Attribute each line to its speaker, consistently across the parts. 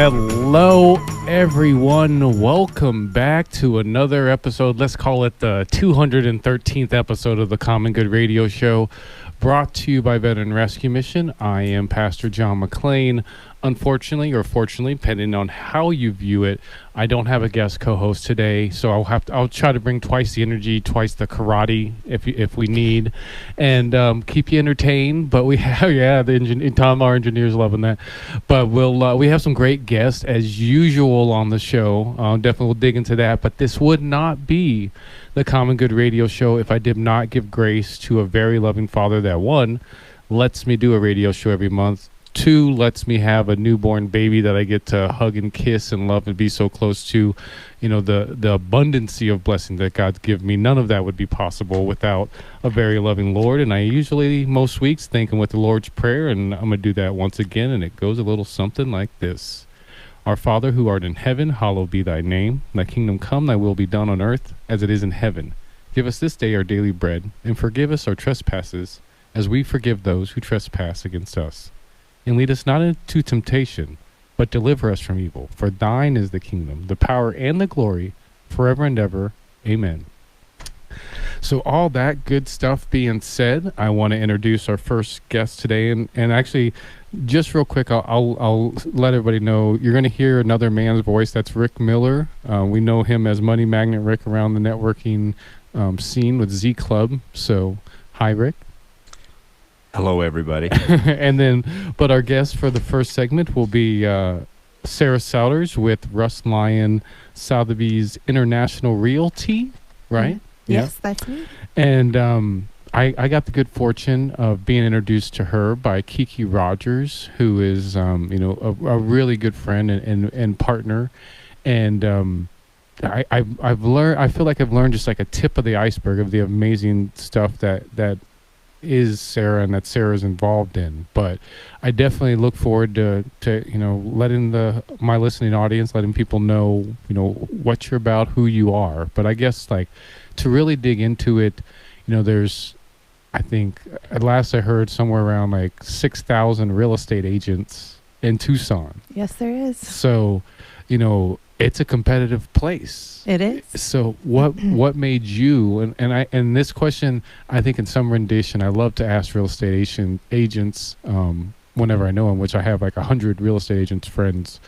Speaker 1: Hello, everyone. Welcome back to another episode. Let's call it the 213th episode of the Common Good Radio Show, brought to you by Veteran Rescue Mission. I am Pastor John McClain. Unfortunately, or fortunately, depending on how you view it, I don't have a guest co-host today, so I'll try to bring twice the energy, twice the karate if we need, and keep you entertained. But we have Tom, our engineer's loving that. But we have some great guests as usual on the show. Definitely we'll dig into that. But this would not be the Common Good Radio Show if I did not give grace to a very loving Father that, one, lets me do a radio show every month. Two, lets me have a newborn baby that I get to hug and kiss and love and be so close to, the abundancy of blessing that God's given me. None of that would be possible without a very loving Lord. And I usually, most weeks, think with the Lord's Prayer, and I'm going to do that once again, and it goes a little something like this. Our Father, who art in heaven, hallowed be thy name. Thy kingdom come, thy will be done on earth as it is in heaven. Give us this day our daily bread, and forgive us our trespasses, as we forgive those who trespass against us. And lead us not into temptation, but deliver us from evil. For thine is the kingdom, the power, and the glory, forever and ever. Amen. So all that good stuff being said, I want to introduce our first guest today. And actually, just real quick, I'll let everybody know, you're going to hear another man's voice. That's Rick Miller. We know him as Money Magnet Rick around the networking scene with Z Club. So, hi, Rick.
Speaker 2: Hello, everybody.
Speaker 1: But our guest for the first segment will be Sarah Souders with Russ Lyon Sotheby's International Realty, right?
Speaker 3: Mm-hmm. Yes, that's me.
Speaker 1: And I got the good fortune of being introduced to her by Kiki Rogers, who is, a really good friend and partner. And I've learned, I feel like I've learned just like a tip of the iceberg of the amazing stuff that is Sarah and that Sarah's involved in. But I definitely look forward to letting my listening audience, letting people know what you're about, who you are. But I guess like to really dig into it, there's, I think at last I heard somewhere around like 6,000 real estate agents in Tucson.
Speaker 3: Yes, there is.
Speaker 1: So it's a competitive place.
Speaker 3: It is.
Speaker 1: So what made you, and this question, I think in some rendition, I love to ask real estate agents whenever I know them, which I have like 100 real estate agents friends.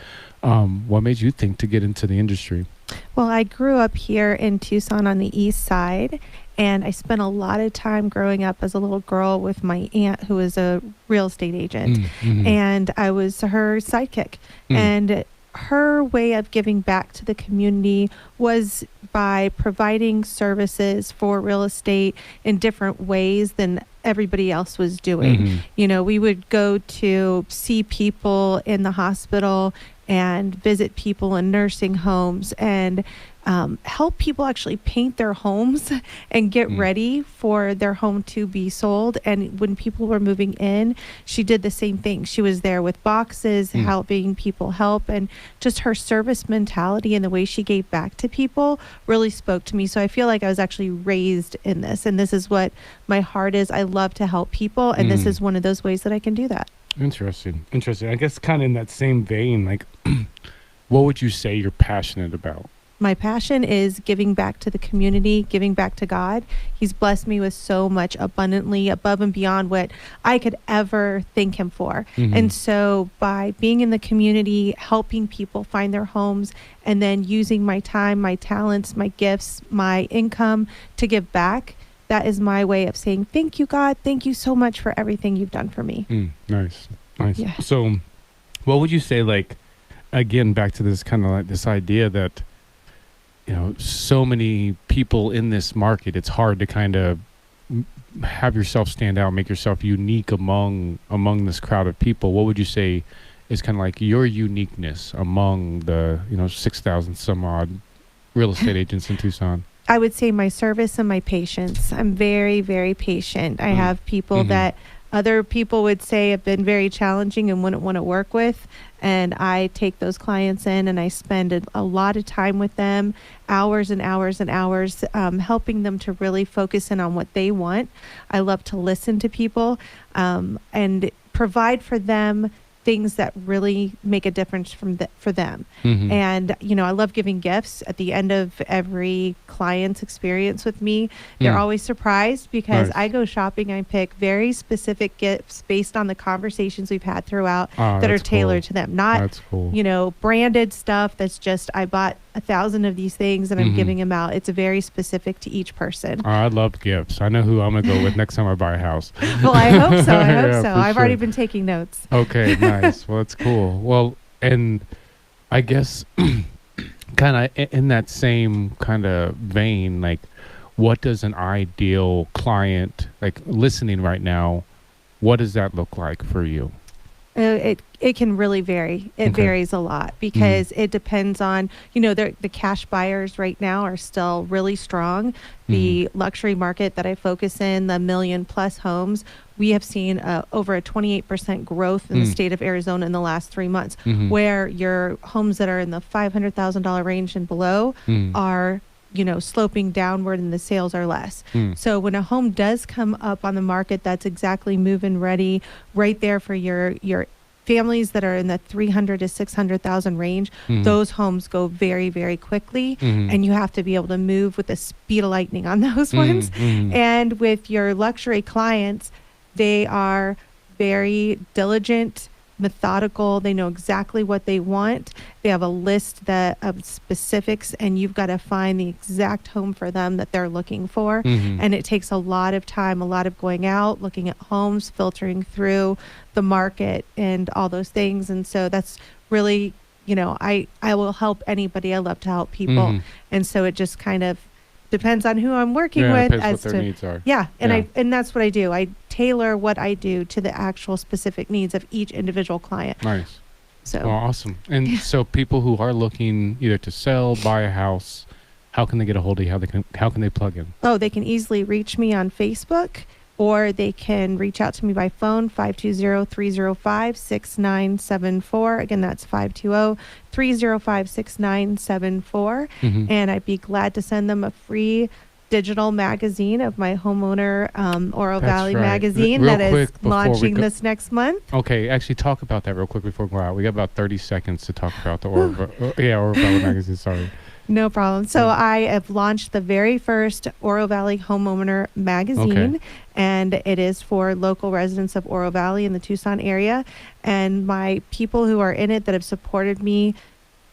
Speaker 1: What made you think to get into the industry?
Speaker 3: Well, I grew up here in Tucson on the east side, and I spent a lot of time growing up as a little girl with my aunt, who is a real estate agent,
Speaker 1: mm-hmm.
Speaker 3: and I was her sidekick. And her way of giving back to the community was by providing services for real estate in different ways than everybody else was doing.
Speaker 1: Mm-hmm.
Speaker 3: We would go to see people in the hospital and visit people in nursing homes and help people actually paint their homes and get ready for their home to be sold. And when people were moving in, she did the same thing. She was there with boxes, helping people help, and just her service mentality and the way she gave back to people really spoke to me. So I feel like I was actually raised in this, and this is what my heart is. I love to help people, and this is one of those ways that I can do that.
Speaker 1: Interesting. I guess kind of in that same vein, like, what would you say you're passionate about?
Speaker 3: My passion is giving back to the community, giving back to God. He's blessed me with so much abundantly, above and beyond what I could ever thank him for.
Speaker 1: Mm-hmm.
Speaker 3: And so by being in the community, helping people find their homes, and then using my time, my talents, my gifts, my income to give back, that is my way of saying, thank you, God. Thank you so much for everything you've done for me.
Speaker 1: Nice.
Speaker 3: Yeah.
Speaker 1: So what would you say, like, again, back to this kind of like this idea that, so many people in this market, it's hard to kind of have yourself stand out, make yourself unique among this crowd of people. What would you say is kind of like your uniqueness among the, 6,000 some odd real estate agents in Tucson?
Speaker 3: I would say my service and my patience. I'm very, very patient. I have people that other people would say have been very challenging and wouldn't want to work with. And I take those clients in and I spend a lot of time with them, hours and hours and hours, helping them to really focus in on what they want. I love to listen to people and provide for them things that really make a difference for them.
Speaker 1: Mhm.
Speaker 3: And, I love giving gifts at the end of every client's experience with me. They're
Speaker 1: Mm.
Speaker 3: always surprised because
Speaker 1: Nice.
Speaker 3: I go shopping. I pick very specific gifts based on the conversations we've had throughout
Speaker 1: Oh,
Speaker 3: that are
Speaker 1: that's
Speaker 3: tailored
Speaker 1: cool.
Speaker 3: to them. Not,
Speaker 1: That's cool.
Speaker 3: branded stuff that's just, I bought 1,000 of these things and I'm
Speaker 1: Mhm.
Speaker 3: giving them out. It's very specific to each person.
Speaker 1: Oh, I love gifts. I know who I'm gonna go with next time I buy a house.
Speaker 3: Well, I hope so. I hope
Speaker 1: Yeah,
Speaker 3: so.
Speaker 1: for
Speaker 3: I've already
Speaker 1: sure.
Speaker 3: been taking notes.
Speaker 1: Okay, nice. Well, that's cool. Well, and I guess kind of in that same kind of vein, like, what does an ideal client, like listening right now, what does that look like for you?
Speaker 3: It can really vary. It
Speaker 1: Okay.
Speaker 3: varies a lot because it depends on, the cash buyers right now are still really strong. The luxury market that I focus in, the million plus homes, we have seen over a 28% growth in the state of Arizona in the last 3 months,
Speaker 1: Mhm.
Speaker 3: where your homes that are in the $500,000 range and below
Speaker 1: Mm.
Speaker 3: are, sloping downward and the sales are less.
Speaker 1: Mm.
Speaker 3: So when a home does come up on the market, that's exactly move-in ready, right there for your families that are in the 300 to 600,000 range.
Speaker 1: Mhm.
Speaker 3: Those homes go very, very quickly,
Speaker 1: Mhm.
Speaker 3: and you have to be able to move with the speed of lightning on those
Speaker 1: Mhm.
Speaker 3: ones.
Speaker 1: Mhm.
Speaker 3: And with your luxury clients, they are very diligent, methodical. They know exactly what they want. They have a list of specifics, and you've got to find the exact home for them that they're looking for.
Speaker 1: Mhm.
Speaker 3: And it takes a lot of time, a lot of going out, looking at homes, filtering through the market and all those things. And so that's really, I will help anybody. I love to help people.
Speaker 1: Mhm.
Speaker 3: And so it just kind of depends on who I'm working
Speaker 1: Yeah,
Speaker 3: with
Speaker 1: depends
Speaker 3: as
Speaker 1: what their
Speaker 3: to
Speaker 1: needs are.
Speaker 3: yeah, and
Speaker 1: Yeah.
Speaker 3: and that's what I do. I tailor what I do to the actual specific needs of each individual client.
Speaker 1: Nice.
Speaker 3: So
Speaker 1: Well, awesome. And so people who are looking either to sell, buy a house, how can they get a hold of you? How can they plug in?
Speaker 3: they can easily reach me on Facebook, or they can reach out to me by phone, 520-305-6974. Again, that's 520-305-6974.
Speaker 1: Mhm.
Speaker 3: And I'd be glad to send them a free digital magazine of my homeowner Oro
Speaker 1: That's
Speaker 3: Valley
Speaker 1: right.
Speaker 3: magazine
Speaker 1: Real
Speaker 3: that is
Speaker 1: quick before we
Speaker 3: launching
Speaker 1: go-
Speaker 3: this next month.
Speaker 1: Okay, actually talk about that real quick before we go out. We got about 30 seconds to talk about the Oro Valley magazine, sorry.
Speaker 3: No problem. So
Speaker 1: Yeah.
Speaker 3: I have launched the very first Oro Valley Homeowner magazine,
Speaker 1: Okay.
Speaker 3: and it is for local residents of Oro Valley in the Tucson area. And my people who are in it that have supported me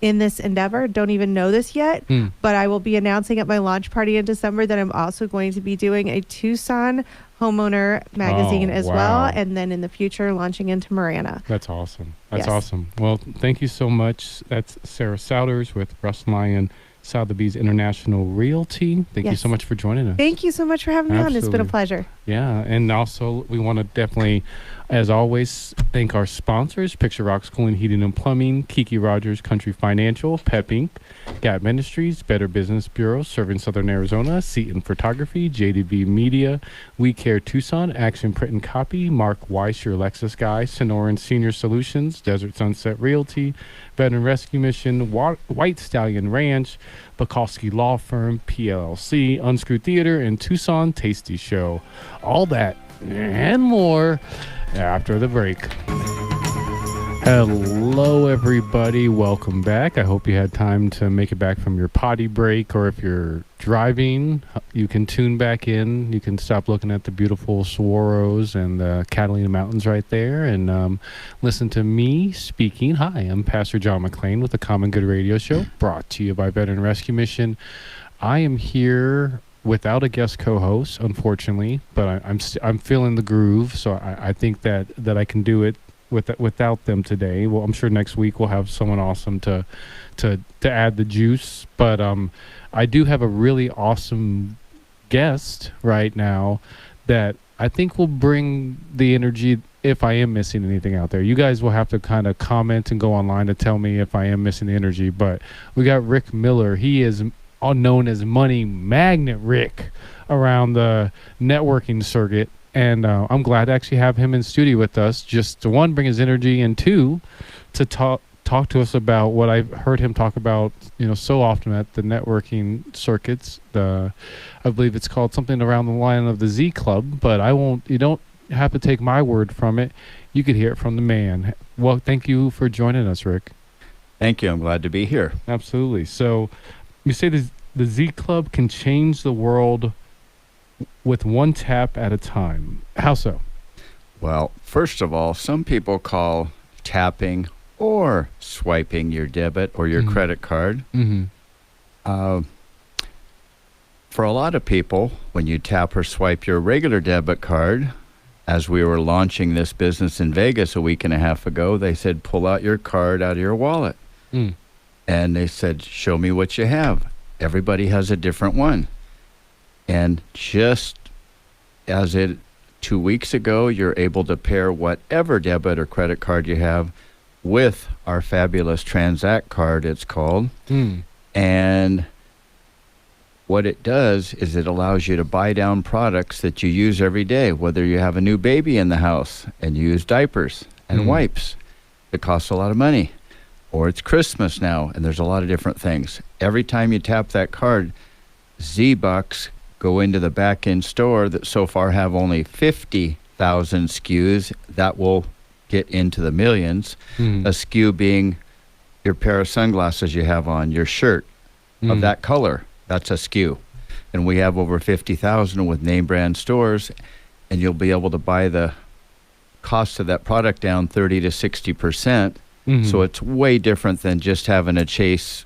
Speaker 3: in this endeavor don't even know this yet,
Speaker 1: Hmm.
Speaker 3: but I will be announcing at my launch party in December that I'm also going to be doing a Tucson homeowner magazine
Speaker 1: Oh,
Speaker 3: as
Speaker 1: wow.
Speaker 3: well, and then in the future launching into Marana.
Speaker 1: That's awesome. That's
Speaker 3: Yes.
Speaker 1: awesome. Well, thank you so much. That's Sarah Souders with Russ Lyon, Sotheby's International Realty. Thank you
Speaker 3: Yes.
Speaker 1: so much for joining us.
Speaker 3: Thank you so much for having me on. It's been a
Speaker 1: Absolutely.
Speaker 3: pleasure.
Speaker 1: Yeah, and also we want to definitely, as always, thank our sponsors: Picture Rocks Cooling, Heating and Plumbing, Kiki Rogers Country Financial, Pep Inc., Gap Ministries, Better Business Bureau, Serving Southern Arizona, Seaton Photography, JDV Media, We Care Tucson, Action Print and Copy, Mark Weiss, your Lexus guy, Sonoran Senior Solutions, Desert Sunset Realty, Veteran Rescue Mission, White Stallion Ranch, Bukowski Law Firm, PLLC, Unscrewed Theater, and Tucson Tasty Show. All that and more after the break. Hello, everybody. Welcome back. I hope you had time to make it back from your potty break, or if you're driving, you can tune back in. You can stop looking at the beautiful Saguaros and the Catalina Mountains right there and listen to me speaking. Hi, I'm Pastor John McLean with the Common Good Radio Show, brought to you by Veteran Rescue Mission. I am here without a guest co-host, unfortunately, but I'm feeling the groove, so I think that I can do it without them today. Well, I'm sure next week we'll have someone awesome to add the juice, but I do have a really awesome guest right now that I think will bring the energy. If I am missing anything out there, you guys will have to kind of comment and go online to tell me if I am missing the energy. But we got Rick Miller. He is known as Money Magnet Rick around the networking circuit. And I'm glad to actually have him in studio with us, just to one, bring his energy, and two, to talk to us about what I've heard him talk about, so often at the networking circuits. I believe it's called something around the line of the Z Club, but you don't have to take my word from it. You could hear it from the man. Well, thank you for joining us, Rick.
Speaker 2: Thank you. I'm glad to be here.
Speaker 1: Absolutely. So you say the Z Club can change the world with one tap at a time. How so?
Speaker 2: Well, first of all, some people call tapping or swiping your debit or your credit card.
Speaker 1: Mm-hmm.
Speaker 2: For a lot of people, when you tap or swipe your regular debit card, as we were launching this business in Vegas a week and a half ago, they said, pull out your card out of your wallet.
Speaker 1: Mm.
Speaker 2: And they said, show me what you have. Everybody has a different one. And just as 2 weeks ago, you're able to pair whatever debit or credit card you have with our fabulous Transact card, it's called.
Speaker 1: Mm.
Speaker 2: And what it does is it allows you to buy down products that you use every day, whether you have a new baby in the house and you use diapers and wipes. It costs a lot of money. Or it's Christmas now, and there's a lot of different things. Every time you tap that card, Z-Bucks go into the back-end store that so far have only 50,000 SKUs. That will get into the millions.
Speaker 1: Mm.
Speaker 2: A SKU being your pair of sunglasses you have on, your shirt of that color. That's a SKU. And we have over 50,000 with name brand stores, and you'll be able to buy the cost of that product down 30 to 60%. So it's way different than just having a Chase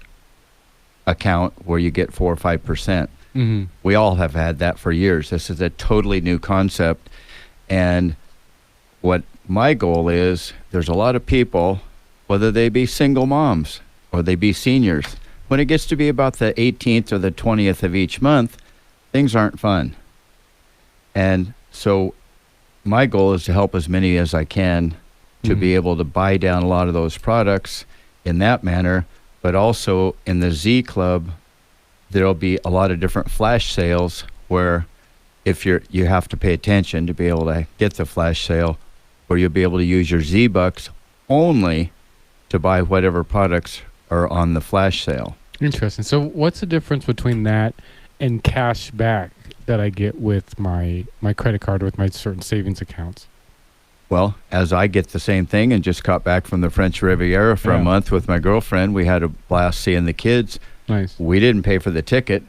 Speaker 2: account where you get 4 or 5%. We all have had that for years. This is a totally new concept. And what my goal is, there's a lot of people, whether they be single moms or they be seniors, when it gets to be about the 18th or the 20th of each month, things aren't fun. And so my goal is to help as many as I can to be able to buy down a lot of those products in that manner. But also in the Z Club, there'll be a lot of different flash sales where if you have to pay attention to be able to get the flash sale, where you'll be able to use your Z-Bucks only to buy whatever products are on the flash sale.
Speaker 1: Interesting. So what's the difference between that and cash back that I get with my credit card, with my certain savings accounts?
Speaker 2: Well, as I get the same thing and just got back from the French Riviera for a month with my girlfriend, we had a blast seeing the kids.
Speaker 1: Nice.
Speaker 2: We didn't pay for the ticket.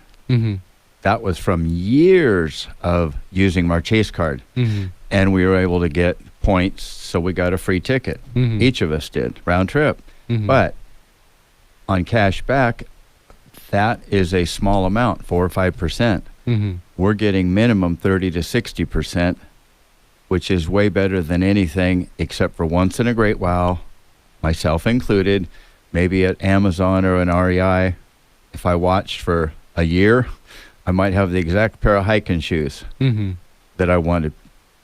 Speaker 2: That was from years of using our Chase card. And we were able to get points, so we got a free ticket. Each of us did, round trip. But on cash back, that is a small amount, 4 or 5%. We're getting minimum 30 to 60%, which is way better than anything except for once in a great while, myself included, maybe at Amazon or an REI. If I watched for a year, I might have the exact pair of hiking shoes that I wanted.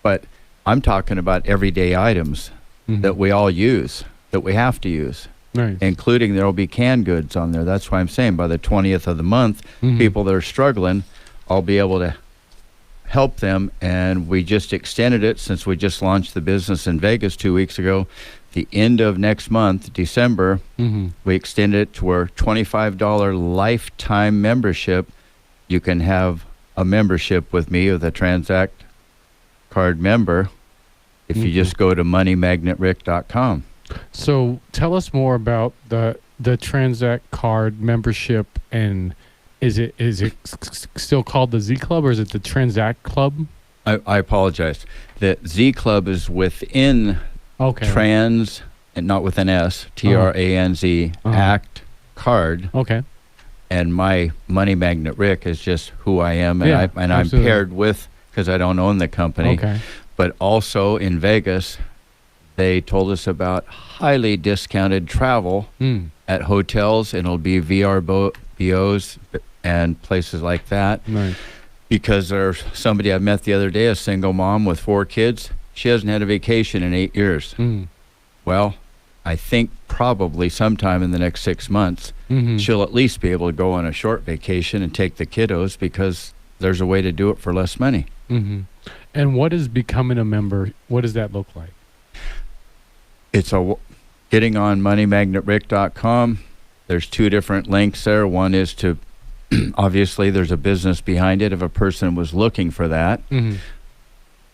Speaker 2: But I'm talking about everyday items that we all use, that we have to use.
Speaker 1: Nice.
Speaker 2: Including there will be canned goods on there. That's why I'm saying by the 20th of the month, people that are struggling, I'll be able to help them. And we just extended it since we just launched the business in Vegas 2 weeks ago. The end of next month, December, we extended it to where $25 lifetime membership. You can have a membership with me with a Transact card member if you just go to moneymagnetrick.com.
Speaker 1: So tell us more about the Transact card membership, and is it still called the Z Club, or is it the Transact Club?
Speaker 2: I apologize. The Z Club is within Trans, and not with an S, TRANZ, Act card.
Speaker 1: Okay.
Speaker 2: And my Money Magnet Rick is just who I am, and I'm paired with, because I don't own the company.
Speaker 1: Okay.
Speaker 2: But also in Vegas, they told us about highly discounted travel at hotels, and it'll be VRBOs and places like that.
Speaker 1: Nice.
Speaker 2: Because there's somebody I met the other day, a single mom with 4 kids. She hasn't had a vacation in 8 years. Well, I think probably sometime in the next 6 months, she'll at least be able to go on a short vacation and take the kiddos, because there's a way to do it for less money.
Speaker 1: And what is becoming a member? What does that look like?
Speaker 2: It's getting on moneymagnetrick.com. There's 2 different links there. One is to, obviously there's a business behind it if a person was looking for that.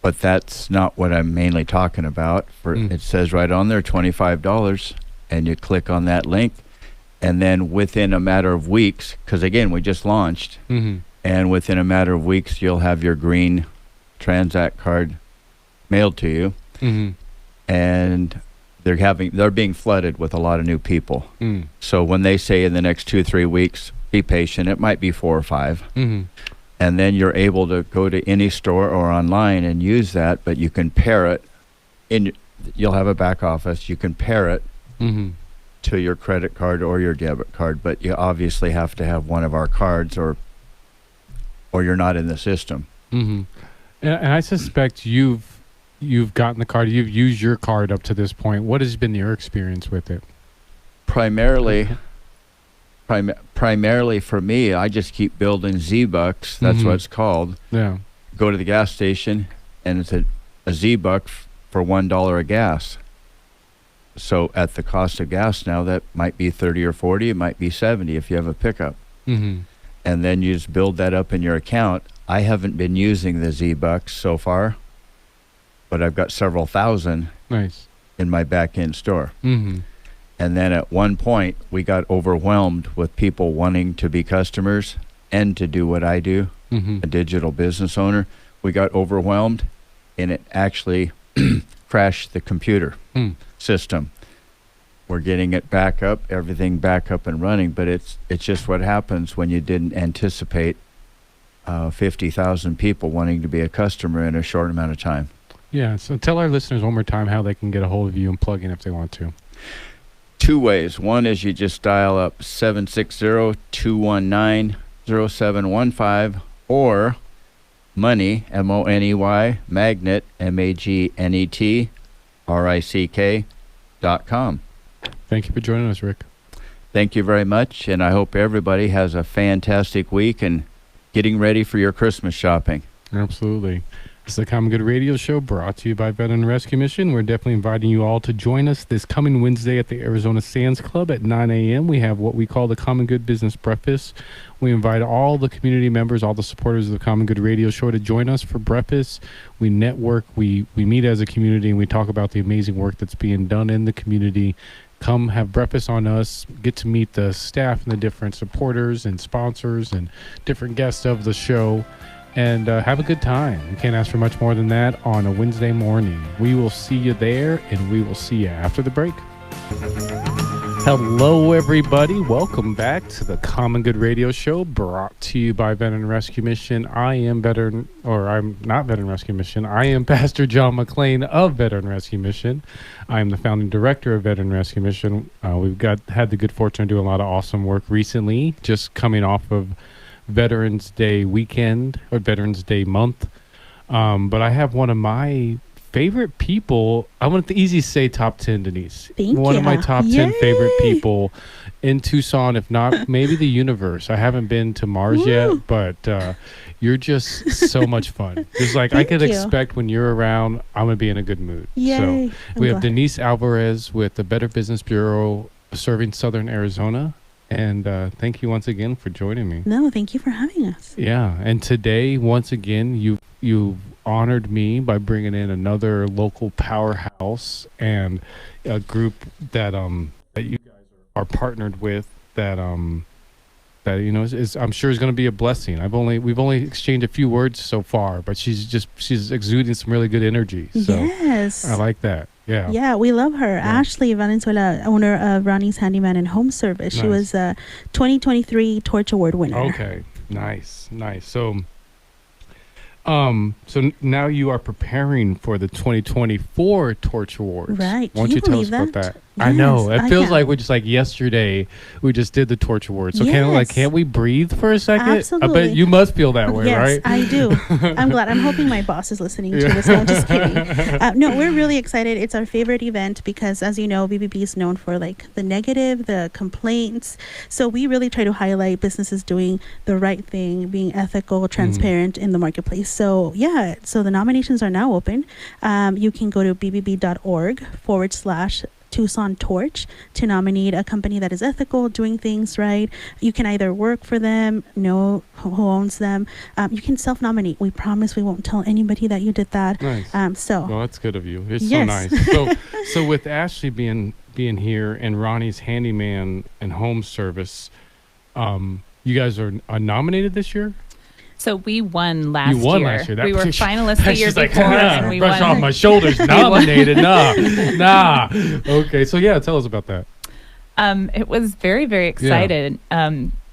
Speaker 2: But that's not what I'm mainly talking about. It says right on there $25, and you click on that link, and then within a matter of weeks, because again we just launched, and within a matter of weeks you'll have your green Transact card mailed to you, and they're being flooded with a lot of new people. So when they say in the next 2-3 weeks, be patient, it might be 4 or 5. And then you're able to go to any store or online and use that, but you can pair it you'll have a back office. You can pair it to your credit card or your debit card, but you obviously have to have one of our cards or you're not in the system.
Speaker 1: And I suspect you've gotten the card, you've used your card up to this point. What has been your experience with it?
Speaker 2: Primarily for me, I just keep building Z-Bucks. That's what it's called.
Speaker 1: Yeah.
Speaker 2: Go to the gas station, and it's a Z-Buck for $1 a gas. So at the cost of gas now, that might be 30 or 40. It might be 70 if you have a pickup. And then you just build that up in your account. I haven't been using the Z-Bucks so far, but I've got several thousand in my back-end store. And then at one point, we got overwhelmed with people wanting to be customers and to do what I do, a digital business owner. We got overwhelmed, and it actually crashed the computer system. We're getting it back up, everything back up and running, but it's just what happens when you didn't anticipate 50,000 people wanting to be a customer in a short amount of time.
Speaker 1: Yeah, so tell our listeners one more time how they can get a hold of you and plug in if they want to.
Speaker 2: 2 ways. One is you just dial up 760-219-0715 or Money, MONEY, Magnet, MAGNET, RICK.com.
Speaker 1: Thank you for joining us, Rick.
Speaker 2: Thank you very much, and I hope everybody has a fantastic week and getting ready for your Christmas shopping.
Speaker 1: Absolutely. It's the Common Good Radio Show brought to you by Veteran Rescue Mission. We're definitely inviting you all to join us this coming Wednesday at the Arizona Sands Club at 9 a.m. We have what we call the Common Good Business Breakfast. We invite all the community members, all the supporters of the Common Good Radio Show to join us for breakfast. We network, we meet as a community, and we talk about the amazing work that's being done in the community. Come have breakfast on us, get to meet the staff and the different supporters and sponsors and different guests of the show. And have a good time. You can't ask for much more than that on a Wednesday morning. We will see you there, and we will see you after the break. Hello, everybody. Welcome back to the Common Good Radio Show, brought to you by Veteran Rescue Mission. I'm not Veteran Rescue Mission. I am Pastor John McClain of Veteran Rescue Mission. I am the founding director of Veteran Rescue Mission. We've had the good fortune of doing a lot of awesome work recently, just coming off of Veterans Day weekend or Veterans Day month. But I have one of my favorite people. I want the easy to say top 10, Denise. One of my top 10 favorite people in Tucson, if not maybe the universe. I haven't been to Mars yet, but you're just so much fun. Just like I could expect when you're around, I'm going to be in a good mood.
Speaker 4: Yay.
Speaker 1: So we have Denise Alvarez with the Better Business Bureau serving Southern Arizona. And thank you once again for joining me.
Speaker 4: No, thank you for having us.
Speaker 1: Yeah, and today, once again, you've honored me by bringing in another local powerhouse and a group that you guys are partnered with. That is I'm sure is going to be a blessing. We've only exchanged a few words so far, but she's exuding some really good energy. So
Speaker 4: yes,
Speaker 1: I like that. Yeah.
Speaker 4: Yeah, we love her. Yeah. Ashley Valenzuela, owner of Ronnie's Handyman and Home Service. Nice. She was a 2023 Torch Award winner.
Speaker 1: Okay. Nice. So now you are preparing for the 2024 Torch Awards.
Speaker 4: Right.
Speaker 1: Why don't you tell us about that?
Speaker 4: Yes,
Speaker 1: I know. It feels like we're just like yesterday we just did the Torch Awards. So can't we breathe for a second?
Speaker 4: Absolutely.
Speaker 1: I bet you must feel that way, right?
Speaker 4: Yes, I do. I'm glad. I'm hoping my boss is listening to this. No, I'm just kidding. No, we're really excited. It's our favorite event because, as you know, BBB is known for like the negative, the complaints. So we really try to highlight businesses doing the right thing, being ethical, transparent in the marketplace. So so the nominations are now open. You can go to bbb.org/2024 Tucson Torch to nominate a company that is ethical, doing things right. You can either work for them, know who owns them. You can self-nominate. We promise we won't tell anybody that you did that.
Speaker 1: Nice. Well, that's good of you. It's
Speaker 4: Yes.
Speaker 1: so nice. So with Ashley being here and Ronnie's Handyman and Home Service, you guys are nominated this year?
Speaker 5: So we won last year.
Speaker 1: You won last year.
Speaker 5: We were finalists the year
Speaker 1: She's like,
Speaker 5: before, and we
Speaker 1: brush
Speaker 5: won.
Speaker 1: off my shoulders. Nominated? Nah. Okay, so yeah, tell us about that.
Speaker 5: It was very, very excited.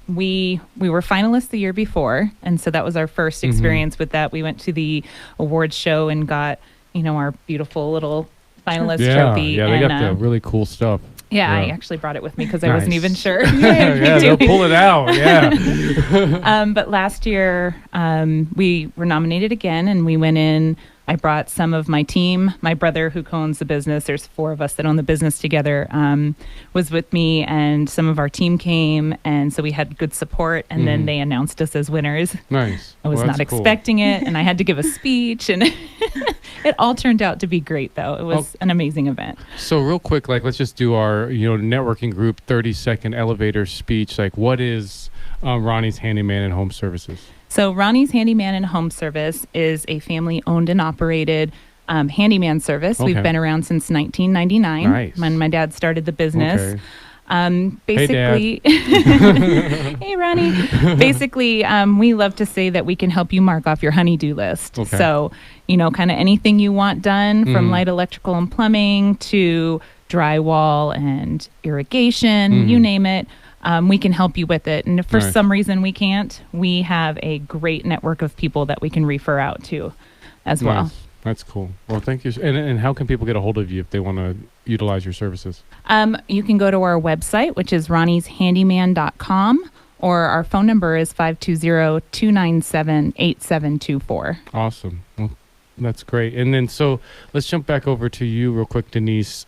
Speaker 5: We were finalists the year before, and so that was our first experience with that. We went to the awards show and got, our beautiful little finalist trophy.
Speaker 1: Yeah, they got the really cool stuff.
Speaker 5: Yeah, I
Speaker 1: Yeah.
Speaker 5: actually brought it with me because I wasn't even sure.
Speaker 1: Yeah, they'll pull it out. Yeah.
Speaker 5: But last year, we were nominated again, and we went in. I brought some of my team. My brother, who owns the business, there's 4 of us that own the business together, was with me, and some of our team came, and so we had good support, and then they announced us as winners.
Speaker 1: Nice.
Speaker 5: I was
Speaker 1: Well,
Speaker 5: not
Speaker 1: that's cool.
Speaker 5: expecting it, and I had to give a speech, and it all turned out to be great, though. It was an amazing event.
Speaker 1: So real quick, let's just do our networking group 30-second elevator speech. What is Ronnie's Handyman and Home Services?
Speaker 5: So Ronnie's Handyman and Home Service is a family-owned and operated handyman service.
Speaker 1: Okay.
Speaker 5: We've been around since 1999
Speaker 1: Nice.
Speaker 5: when my dad started the business.
Speaker 1: Okay.
Speaker 5: Basically, hey Ronnie. Basically, we love to say that we can help you mark off your honey-do list.
Speaker 1: Okay.
Speaker 5: So, kind of anything you want done, from light electrical and plumbing to drywall and irrigation, you name it. We can help you with it. And if for
Speaker 1: Nice.
Speaker 5: some reason we can't, we have a great network of people that we can refer out to as well.
Speaker 1: Nice. That's cool. Well, thank you. And how can people get a hold of you if they want to utilize your services?
Speaker 5: You can go to our website, which is ronnieshandyman.com, or our phone number is 520-297-8724.
Speaker 1: Awesome. Well, that's great. And then so let's jump back over to you real quick, Denise.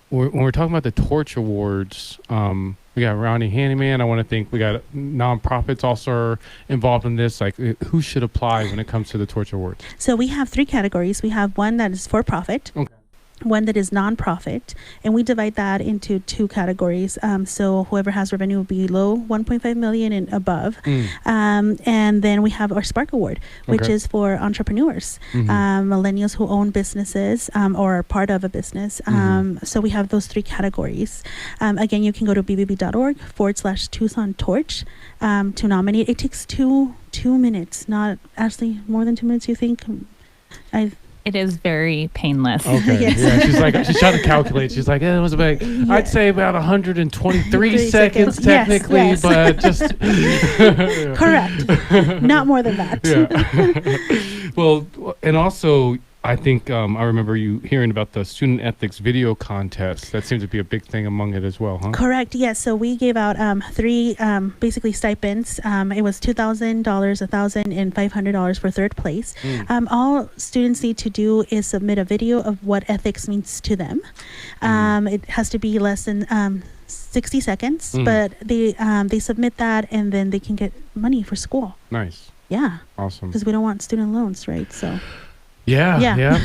Speaker 1: When we're talking about the Torch Awards, we got Ronnie Handyman. I want to think we got nonprofits also are involved in this. Who should apply when it comes to the Torch Awards?
Speaker 4: So we have 3 categories. We have one that is for profit,
Speaker 1: Okay.
Speaker 4: one that is nonprofit, and we divide that into 2 categories. So whoever has revenue below 1.5 million and above. And then we have our Spark Award, which
Speaker 1: Okay.
Speaker 4: is for entrepreneurs, millennials who own businesses or are part of a business. So we have those 3 categories. Again, you can go to bbb.org/Tucson Torch to nominate. It takes two minutes, not actually more than 2 minutes, you think?
Speaker 5: It is very painless.
Speaker 1: Okay.
Speaker 4: Yes.
Speaker 1: Yeah, she's trying to calculate. She's like, it was about, I'd say about 123 seconds
Speaker 4: seconds.
Speaker 1: technically,
Speaker 4: Yes.
Speaker 1: but just
Speaker 4: Correct. Not more than that.
Speaker 1: yeah. Well, and also I think I remember you hearing about the student ethics video contest. That seems to be a big thing among it as well, huh?
Speaker 4: Correct. Yes. So we gave out 3 basically stipends. It was $2,000, $1,000, and $500 for 3rd place. All students need to do is submit a video of what ethics means to them. It has to be less than 60 seconds, but they submit that, and then they can get money for school.
Speaker 1: Nice.
Speaker 4: Yeah,
Speaker 1: Awesome.
Speaker 4: because we don't want student loans, right? So
Speaker 1: Yeah.
Speaker 4: Yeah.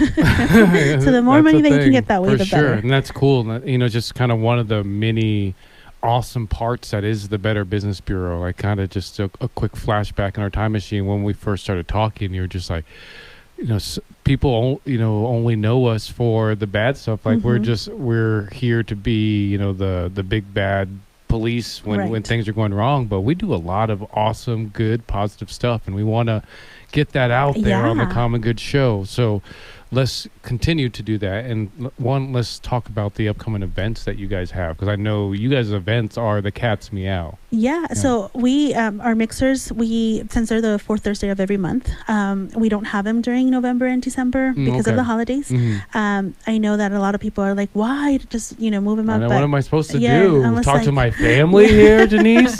Speaker 4: So the more
Speaker 1: That's
Speaker 4: money
Speaker 1: a
Speaker 4: that you can
Speaker 1: thing,
Speaker 4: get that way,
Speaker 1: for
Speaker 4: the
Speaker 1: sure.
Speaker 4: better.
Speaker 1: And that's cool. And just kind of one of the many awesome parts that is the Better Business Bureau. Kind of just a quick flashback in our time machine when we first started talking. You were just like, people, only know us for the bad stuff. We're here to be, the big bad police when
Speaker 4: Right.
Speaker 1: things are going wrong. But we do a lot of awesome, good, positive stuff, and we want to get that out there on the
Speaker 4: Yeah.
Speaker 1: Common Good Show. So let's continue to do that. And let's talk about the upcoming events that you guys have, because I know you guys' events are the Cat's Meow.
Speaker 4: Yeah, so we our mixers, since they're the 4th Thursday of every month, we don't have them during November and December because
Speaker 1: okay.
Speaker 4: of the holidays. I know that a lot of people are like, why just move them
Speaker 1: I
Speaker 4: up?
Speaker 1: know,
Speaker 4: But
Speaker 1: what am I supposed to
Speaker 4: yeah,
Speaker 1: do?
Speaker 4: I was
Speaker 1: Talk to
Speaker 4: like-
Speaker 1: my family here, Denise?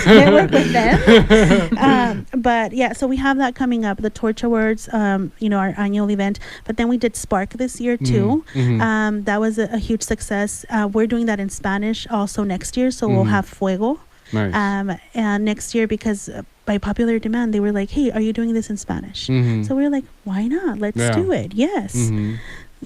Speaker 4: network with them. But yeah, so we have that coming up, the Torch Awards, our annual event. But then we did Spark this year too. That was a huge success. We're doing that in Spanish also next year, so we'll have Fuego.
Speaker 1: Nice.
Speaker 4: And next year, because by popular demand, they were like, hey, are you doing this in Spanish?
Speaker 1: Mhm.
Speaker 4: So we were like, why not? Let's
Speaker 1: Yeah.
Speaker 4: do it. Yes.
Speaker 1: Mhm.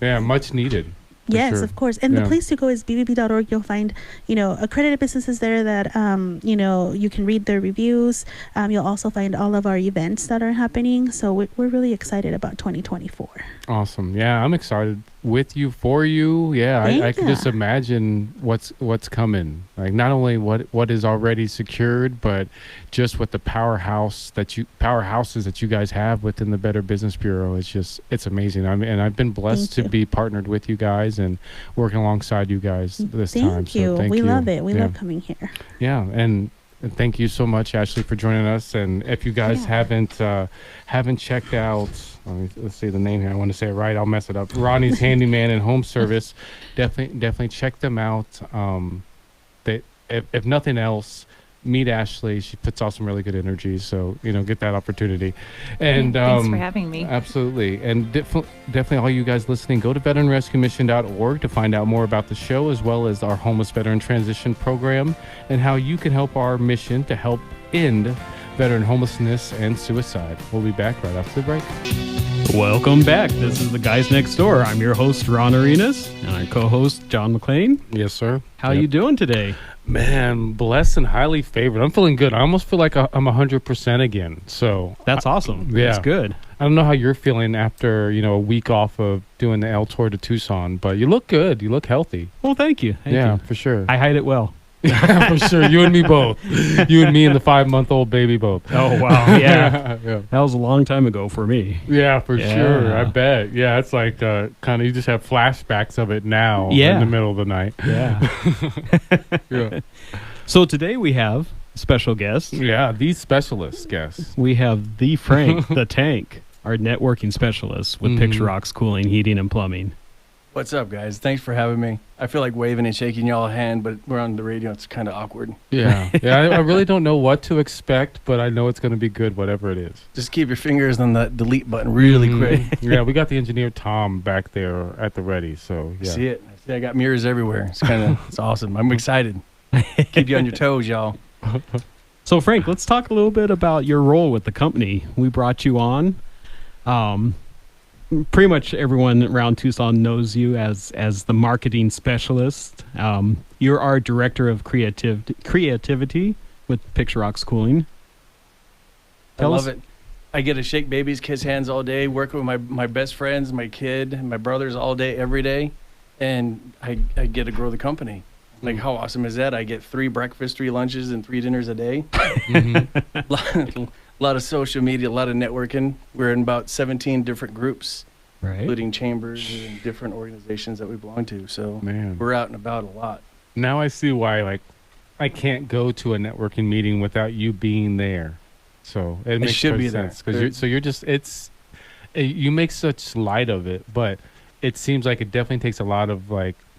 Speaker 1: Yeah, much needed.
Speaker 4: Yes,
Speaker 1: sure.
Speaker 4: of course. And
Speaker 1: Yeah.
Speaker 4: the place to go is bbb.org. You'll find, accredited businesses there that, you can read their reviews. You'll also find all of our events that are happening. So we're really excited about 2024.
Speaker 1: Awesome. Yeah, I'm excited with you, for you. Yeah, I can just imagine what's coming. Like not only what is already secured, but just what the powerhouses that you guys have within the Better Business Bureau. It's amazing. And I've been blessed to be partnered with you guys and working alongside you guys this time.
Speaker 4: Thank you.
Speaker 1: So thank
Speaker 4: We
Speaker 1: you.
Speaker 4: love it. We
Speaker 1: Yeah.
Speaker 4: love coming here.
Speaker 1: Yeah, and thank you so much, Ashley, for joining us. And if you guys haven't checked out, let's see the name here. I want to say it right. I'll mess it up. Ronnie's Handyman and Home Service. Definitely check them out. If nothing else, meet Ashley. She puts out some really good energy. So get that opportunity. And
Speaker 5: Thanks for having me.
Speaker 1: Absolutely. And definitely all you guys listening, go to veteranrescuemission.org to find out more about the show, as well as our homeless veteran transition program and how you can help our mission to help end veteran homelessness and suicide. We'll be back right after the break.
Speaker 6: Welcome back. This is The Guys Next Door. I'm your host, Ron Arenas, and our co-host, John McClain.
Speaker 1: Yes, sir.
Speaker 6: How you doing today?
Speaker 1: Man, blessed and highly favored. I'm feeling good. I almost feel like I'm 100% again. So
Speaker 6: That's awesome.
Speaker 1: Yeah.
Speaker 6: That's good.
Speaker 1: I don't know how you're feeling after, a week off of doing the L Tour to Tucson, but you look good. You look healthy.
Speaker 6: Well, thank you. Thank you.
Speaker 1: For sure.
Speaker 6: I hide it well.
Speaker 1: For sure. You and me both. You and me and the 5-month-old baby both.
Speaker 6: Oh, wow. Yeah.
Speaker 1: Yeah.
Speaker 6: That was a long time ago for me.
Speaker 1: Yeah, for
Speaker 6: Yeah.
Speaker 1: sure. I bet. Yeah, it's like kind of you just have flashbacks of it now in the middle of the night.
Speaker 6: Yeah.
Speaker 1: Yeah.
Speaker 6: So today we have a special guest.
Speaker 1: Yeah, these specialist guests.
Speaker 6: We have the Frank, the Tank, our networking specialist with Picture Rocks Cooling, Heating, and Plumbing.
Speaker 7: What's up, guys? Thanks for having me. I feel like waving and shaking y'all a hand, but we're on the radio. It's kind of awkward.
Speaker 1: Yeah. I really don't know what to expect, but I know it's going to be good, whatever it is.
Speaker 7: Just keep your fingers on the delete button really quick.
Speaker 1: Yeah, we got the engineer Tom back there at the ready, so yeah.
Speaker 7: See it? I got mirrors everywhere. It's awesome. I'm excited. Keep you on your toes, y'all.
Speaker 6: So, Frank, let's talk a little bit about your role with the company. We brought you on. Pretty much everyone around Tucson knows you as the marketing specialist. You're our director of creativity with Picture Rocks Cooling.
Speaker 7: I love it. I get to shake babies, kiss hands all day, work with my best friends, my kid, my brothers all day, every day, and I get to grow the company. Like, how awesome is that? I get 3 breakfasts, 3 lunches, and 3 dinners a day. A lot of social media, a lot of networking. We're in about 17 different groups,
Speaker 6: Right.
Speaker 7: including chambers and different organizations that we belong to. So
Speaker 1: Man.
Speaker 7: we're out and about a lot.
Speaker 1: Now I see why I can't go to a networking meeting without you being there. So it makes
Speaker 7: should
Speaker 1: perfect
Speaker 7: be there.
Speaker 1: sense because you're just you make such light of it, but it seems like it definitely takes a lot of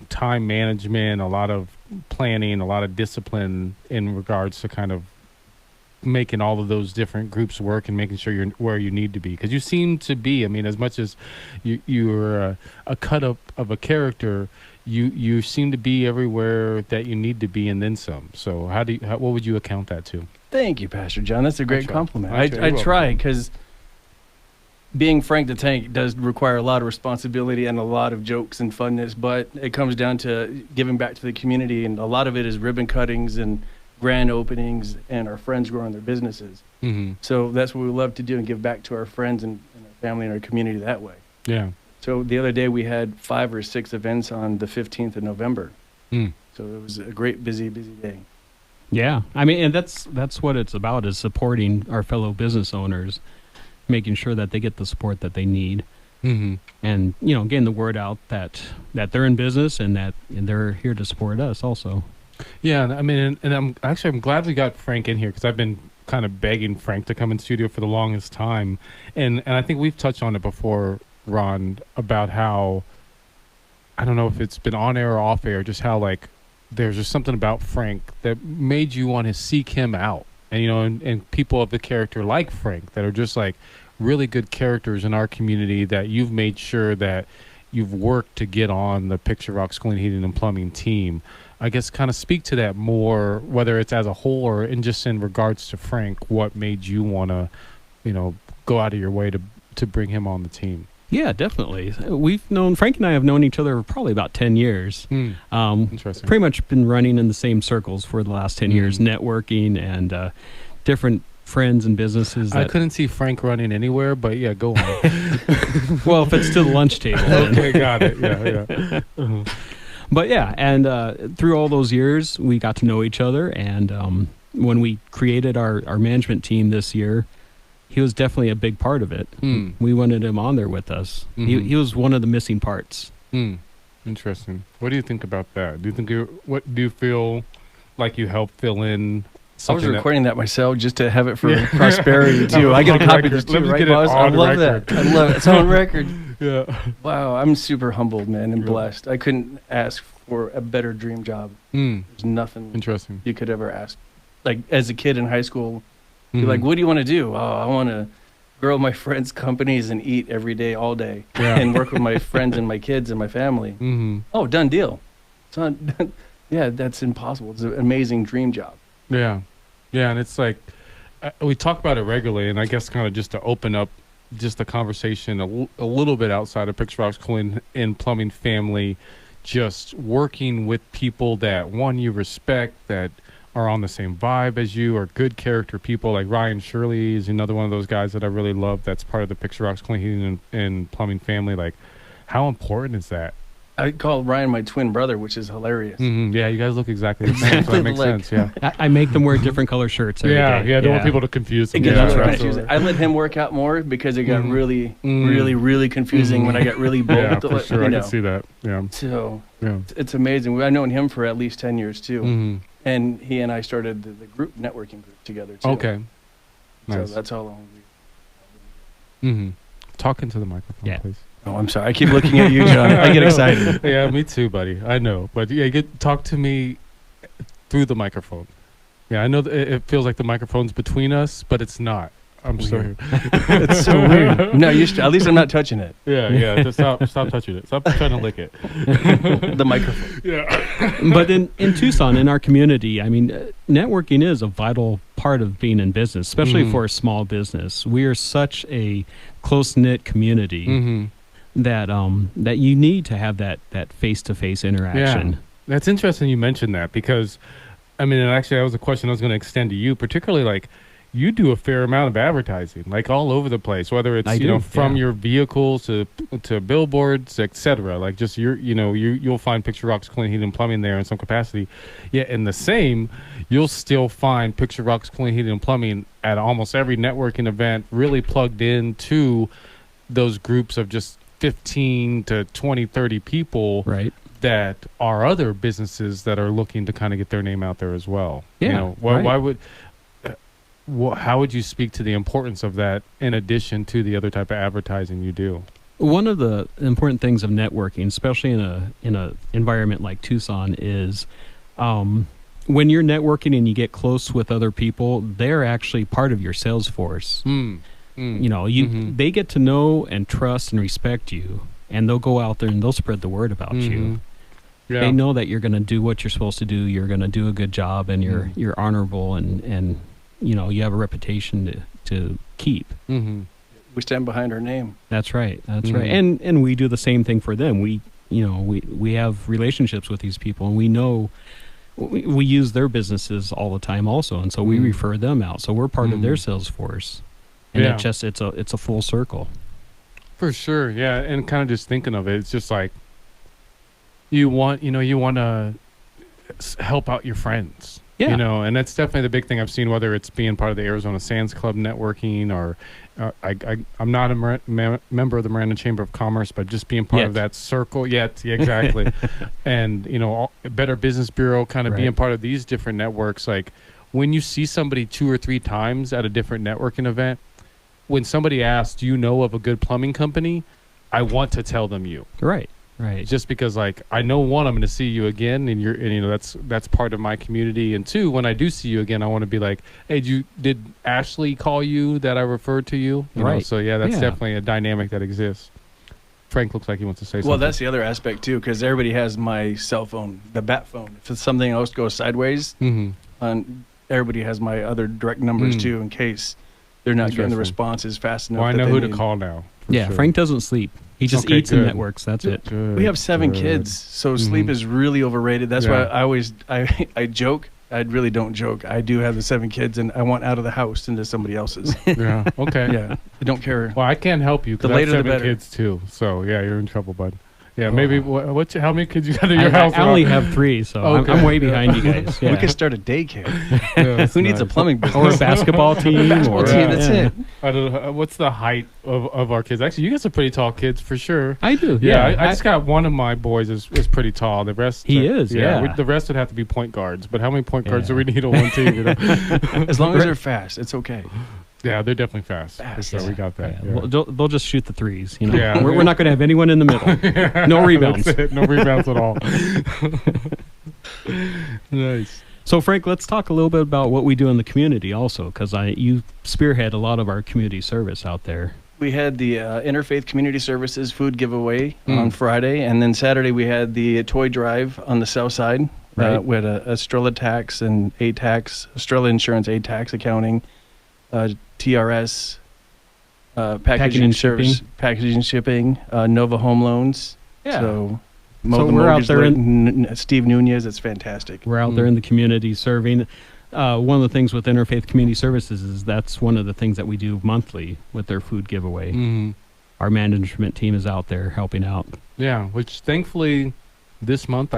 Speaker 1: time management, a lot of planning, a lot of discipline in regards to kind of making all of those different groups work and making sure you're where you need to be, because you seem to be. I mean, as much as you're a cut up of a character, you seem to be everywhere that you need to be and then some. So what would you account that to?
Speaker 7: Thank you, Pastor John. That's a great
Speaker 1: try.
Speaker 7: compliment.
Speaker 1: I try.
Speaker 7: I
Speaker 1: You're
Speaker 7: try
Speaker 1: welcome.
Speaker 7: because being Frank the Tank does require a lot of responsibility and a lot of jokes and funness, but it comes down to giving back to the community, and a lot of it is ribbon cuttings and grand openings and our friends growing their businesses.
Speaker 1: Mm-hmm.
Speaker 7: So that's what we love to do, and give back to our friends and our family and our community that way.
Speaker 1: Yeah.
Speaker 7: So the other day we had 5 or 6 events on the 15th of November.
Speaker 1: Mm.
Speaker 7: So it was a great busy day.
Speaker 6: Yeah. I mean, and that's what it's about, is supporting our fellow business owners, making sure that they get the support that they need.
Speaker 1: Mm-hmm.
Speaker 6: And, getting the word out that they're in business and that they're here to support us also.
Speaker 1: Yeah, I mean, and I'm glad we got Frank in here, because I've been kind of begging Frank to come in studio for the longest time, and I think we've touched on it before, Ron, about how, I don't know if it's been on air or off air, just how there's just something about Frank that made you want to seek him out, and and people of the character like Frank that are just really good characters in our community that you've made sure that you've worked to get on the Picture Rocks Cooling, Heating, and Plumbing team. I guess kind of speak to that more, whether it's as a whole or just in regards to Frank. What made you want to, go out of your way to bring him on the team?
Speaker 6: Yeah, definitely. Frank and I have known each other for probably about 10 years.
Speaker 1: Interesting.
Speaker 6: Pretty much been running in the same circles for the last 10 years, networking and different friends and businesses.
Speaker 1: I couldn't see Frank running anywhere, but yeah, go on.
Speaker 6: Well, if it's to the lunch table. then.
Speaker 1: Okay, got it. Yeah.
Speaker 6: But yeah, and through all those years, we got to know each other. And when we created our management team this year, he was definitely a big part of it. We wanted him on there with us. He was one of the missing parts.
Speaker 1: Interesting. What do you think about that? Do you feel like you help fill in?
Speaker 7: I was recording that myself just to have it for prosperity too. I get a copy of this too,
Speaker 1: Let me
Speaker 7: right,
Speaker 1: get it
Speaker 7: boss? I
Speaker 1: on
Speaker 7: love
Speaker 1: record.
Speaker 7: that. I love it. It's on record.
Speaker 1: Yeah.
Speaker 7: Wow, I'm super humbled, man, and
Speaker 1: Yeah.
Speaker 7: blessed. I couldn't ask for a better dream job. There's nothing
Speaker 1: Interesting.
Speaker 7: you could ever ask. Like as a kid in high school, you're like, what do you want to do? Oh, I want to grow my friends' companies and eat every day, all day, and work with my friends and my kids and my family. Oh, done deal. It's not. Yeah, that's impossible. It's an amazing dream job.
Speaker 1: Yeah. Yeah, and it's like we talk about it regularly, and I guess kind of just to open up just the conversation a little bit outside of Picture Rocks Cooling and Plumbing family, just working with people that, one, you respect, that are on the same vibe as you, are good character people. Like Ryan Shirley is another one of those guys that I really love that's part of the Picture Rocks Cooling Heating and Plumbing family. Like, how important is that?
Speaker 7: I call Ryan my twin brother, which is hilarious.
Speaker 1: Yeah, you guys look exactly the same, so that makes
Speaker 7: Like-
Speaker 1: sense. Yeah.
Speaker 6: I make them wear different color shirts every
Speaker 1: Yeah,
Speaker 6: day.
Speaker 1: I don't want people to confuse them.
Speaker 7: It gets
Speaker 1: Yeah,
Speaker 7: really
Speaker 1: right.
Speaker 7: confusing. I let him work out more because it got really,
Speaker 1: Mm.
Speaker 7: really confusing when I got really bold.
Speaker 1: Yeah,
Speaker 7: to
Speaker 1: for
Speaker 7: let-
Speaker 1: sure.
Speaker 7: you
Speaker 1: I
Speaker 7: know.
Speaker 1: can see that. Yeah.
Speaker 7: So
Speaker 1: Yeah.
Speaker 7: it's amazing. I've known him for at least 10 years too.
Speaker 1: Mhm.
Speaker 7: And he and I started the group networking group together too.
Speaker 1: Okay.
Speaker 7: So
Speaker 1: Nice.
Speaker 7: that's how long
Speaker 1: Talk into the microphone,
Speaker 6: Yeah.
Speaker 1: please.
Speaker 7: Oh, I'm sorry. I keep looking at you, John. I get excited.
Speaker 1: Yeah, me too, buddy. I know, but yeah, talk to me through the microphone. Yeah, I know that it feels like the microphone's between us, but it's not. I'm sorry.
Speaker 7: It's so weird. No, at least I'm not touching it.
Speaker 1: Yeah. Just stop touching it. Stop trying to lick it.
Speaker 7: The microphone.
Speaker 1: Yeah.
Speaker 6: But in Tucson, in our community, I mean, networking is a vital part of being in business, especially for a small business. We are such a close-knit community that you need to have that face-to-face interaction.
Speaker 1: Yeah. That's interesting you mentioned that because, I mean, and actually that was a question I was going to extend to you, particularly like you do a fair amount of advertising, like all over the place, whether it's, from your vehicles to billboards, etc. Like just you'll find Picture Rocks Cooling Heating and Plumbing there in some capacity. Yeah, in the same, you'll still find Picture Rocks Cooling Heating and Plumbing at almost every networking event, really plugged into those groups of just 15 to 20, 30 people.
Speaker 6: Right.
Speaker 1: That are other businesses that are looking to kind of get their name out there as well.
Speaker 6: Yeah.
Speaker 1: Why would how would you speak to the importance of that in addition to the other type of advertising you do?
Speaker 6: One of the important things of networking, especially in a environment like Tucson, is when you're networking and you get close with other people, they're actually part of your sales force. They get to know and trust and respect you, and they'll go out there and they'll spread the word about you.
Speaker 1: Yeah.
Speaker 6: They know that you're going to do what you're supposed to do. You're going to do a good job, and you're honorable, and you have a reputation to keep.
Speaker 7: We stand behind our name.
Speaker 6: That's right. That's right. And we do the same thing for them. We have relationships with these people, and we know we use their businesses all the time also, and so we refer them out. So we're part of their sales force, and it's a full circle.
Speaker 1: For sure, yeah. And kind of just thinking of it, it's just like you want to help out your friends.
Speaker 6: Yeah.
Speaker 1: And that's definitely the big thing I've seen, whether it's being part of the Arizona Sands Club networking or I'm not a member of the Miranda Chamber of Commerce, but just being part of that circle. Yet, exactly. And, Better Business Bureau, kind of being part of these different networks. Like when you see somebody 2 or 3 times at a different networking event, when somebody asks, do you know of a good plumbing company? I want to tell them you.
Speaker 6: Right.
Speaker 1: Just because, like, I know, one, I'm going to see you again, and that's part of my community. And 2, when I do see you again, I want to be like, hey, did Ashley call you that I referred to you? You know? So yeah, that's definitely a dynamic that exists. Frank looks like he wants to say something.
Speaker 7: Well, that's the other aspect too, because everybody has my cell phone, the bat phone. If something else goes sideways, everybody has my other direct numbers too, in case they're not getting the responses fast enough.
Speaker 1: Well, I know who to call now
Speaker 6: Yeah,
Speaker 1: sure.
Speaker 6: Frank doesn't sleep. He just
Speaker 1: Okay,
Speaker 6: eats and
Speaker 1: good.
Speaker 6: networks. That's it.
Speaker 1: Good,
Speaker 7: We have 7
Speaker 1: good.
Speaker 7: kids, so sleep
Speaker 1: Mhm.
Speaker 7: is really overrated. That's
Speaker 1: Yeah.
Speaker 7: why I always I joke. I really don't joke. I do have the 7 kids, and I want out of the house into somebody else's.
Speaker 1: Yeah. Okay.
Speaker 7: Yeah, I don't care.
Speaker 1: Well, I can't help you
Speaker 7: The
Speaker 1: because I have
Speaker 7: later the
Speaker 1: 7
Speaker 7: better.
Speaker 1: kids too. So yeah, you're in trouble, bud. Yeah,
Speaker 7: Oh.
Speaker 1: maybe how many kids you got in your house?
Speaker 6: I only have 3, so
Speaker 1: Okay.
Speaker 6: I'm way behind you guys. Yeah.
Speaker 7: We could start a daycare.
Speaker 1: Yeah, that's
Speaker 7: Who needs a
Speaker 1: nice.
Speaker 7: plumbing business?
Speaker 6: or a basketball team.
Speaker 7: Basketball
Speaker 6: or,
Speaker 7: team, that's
Speaker 6: yeah.
Speaker 7: it.
Speaker 1: I don't know, what's the height of our kids? Actually, you guys are pretty tall kids for sure.
Speaker 6: I do.
Speaker 1: Yeah,
Speaker 6: Yeah,
Speaker 1: I just got one of my boys is pretty tall. The rest
Speaker 6: He is, yeah.
Speaker 1: the rest would have to be point guards. But how many point guards do
Speaker 6: Yeah.
Speaker 1: we need on one team? You know?
Speaker 7: As long as they're fast, it's okay.
Speaker 1: Yeah, they're definitely fast.
Speaker 7: Fast,
Speaker 1: So
Speaker 7: yeah.
Speaker 1: we got that.
Speaker 6: Yeah. Well, they'll just shoot the threes. You know,
Speaker 1: Yeah.
Speaker 6: we're not going to have anyone in the middle. No rebounds.
Speaker 1: That's it. No rebounds at all. Nice.
Speaker 6: So, Frank, let's talk a little bit about what we do in the community, also, because you spearhead a lot of our community service out there.
Speaker 7: We had the Interfaith Community Services food giveaway
Speaker 1: Mm.
Speaker 7: on Friday, and then Saturday we had the toy drive on the south side.
Speaker 6: Right.
Speaker 7: We had Estrella Tax and A-Tax, Estrella Insurance, A-Tax Accounting, TRS, packaging
Speaker 6: and
Speaker 7: service,
Speaker 6: shipping.
Speaker 7: packaging and shipping, Nova Home Loans. So,
Speaker 6: So we're out there
Speaker 7: Steve Nunez. It's fantastic.
Speaker 6: We're out there in the community serving. One of the things with Interfaith Community Services is that's one of the things that we do monthly with their food giveaway.
Speaker 1: Mhm.
Speaker 6: Our management team is out there helping out.
Speaker 1: Yeah, which thankfully this month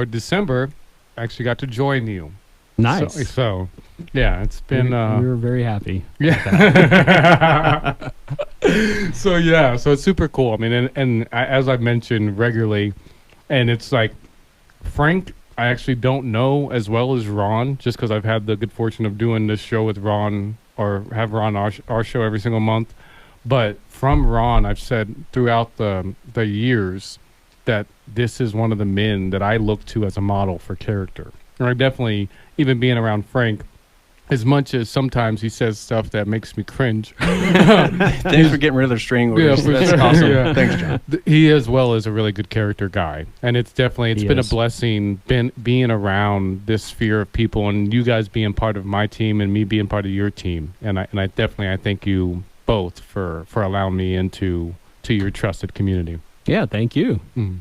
Speaker 1: December, I actually got to join you.
Speaker 6: Nice.
Speaker 1: So yeah, it's been.
Speaker 6: we were very happy.
Speaker 1: Yeah. So it's super cool. I mean, and as I've mentioned regularly, and it's like Frank, I actually don't know as well as Ron, just because I've had the good fortune of doing this show with Ron, or have Ron our show every single month. But from Ron, I've said throughout the years that this is one of the men that I look to as a model for character. And I definitely, even being around Frank, as much as sometimes he says stuff that makes me cringe.
Speaker 7: Thanks for getting rid of their string
Speaker 1: Yeah,
Speaker 7: orders.
Speaker 1: for
Speaker 7: That's
Speaker 1: sure.
Speaker 7: awesome.
Speaker 1: Yeah.
Speaker 7: Thanks, John.
Speaker 1: He as well is a really good character guy, and it's
Speaker 6: He
Speaker 1: been
Speaker 6: is.
Speaker 1: a blessing being around this sphere of people, and you guys being part of my team and me being part of your team. And I definitely thank you both for allowing me into your trusted community.
Speaker 6: Yeah, thank you.
Speaker 1: Mm.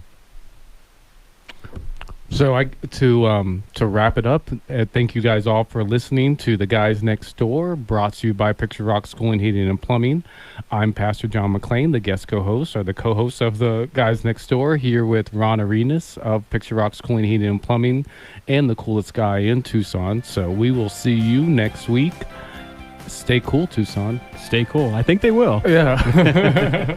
Speaker 1: So to wrap it up, thank you guys all for listening to The Guys Next Door, brought to you by Picture Rock School and Heating and Plumbing. I'm Pastor John McLean, the guest co-host, or the co-host of The Guys Next Door, here with Ron Arenas of Picture Rock School and Heating and Plumbing, and the coolest guy in Tucson. So we will see you next week. Stay cool, Tucson.
Speaker 6: Stay cool. I think they will.
Speaker 1: Yeah.